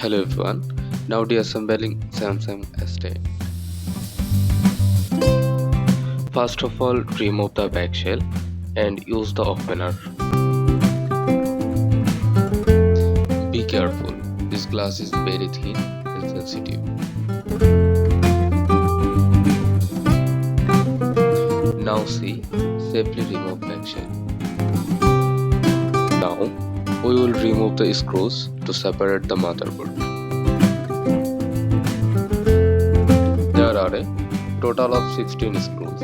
Hello everyone, now deassembling Samsung S10. First of all, remove the back shell and use the opener. Be careful, this glass is very thin and sensitive. Now see, safely remove back shell. Now, we will remove the screws to separate the motherboard. There are a total of 16 screws.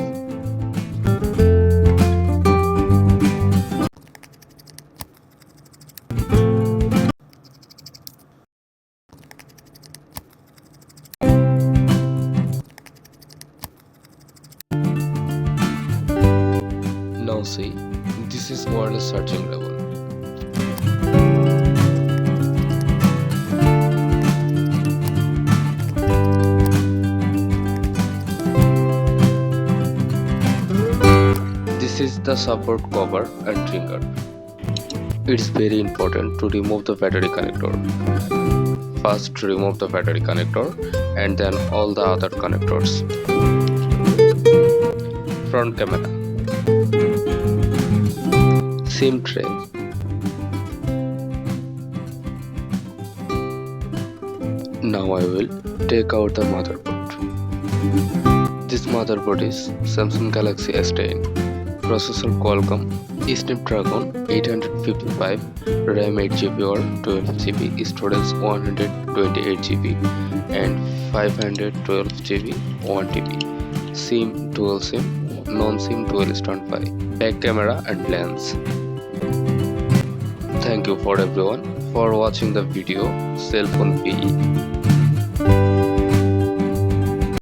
Now see, this is wireless charging level. This is the support cover and trigger. It's very important to remove the battery connector. First remove the battery connector and then all the other connectors. Front camera, SIM tray, now I will take out the motherboard. This motherboard is Samsung Galaxy S10, processor Qualcomm Snapdragon 855, RAM 8GB or 12GB, storage 128GB and 512GB 1TB, SIM dual SIM, non-SIM dual standby, back camera and lens. Thank you for everyone for watching the video Cell Phone PE.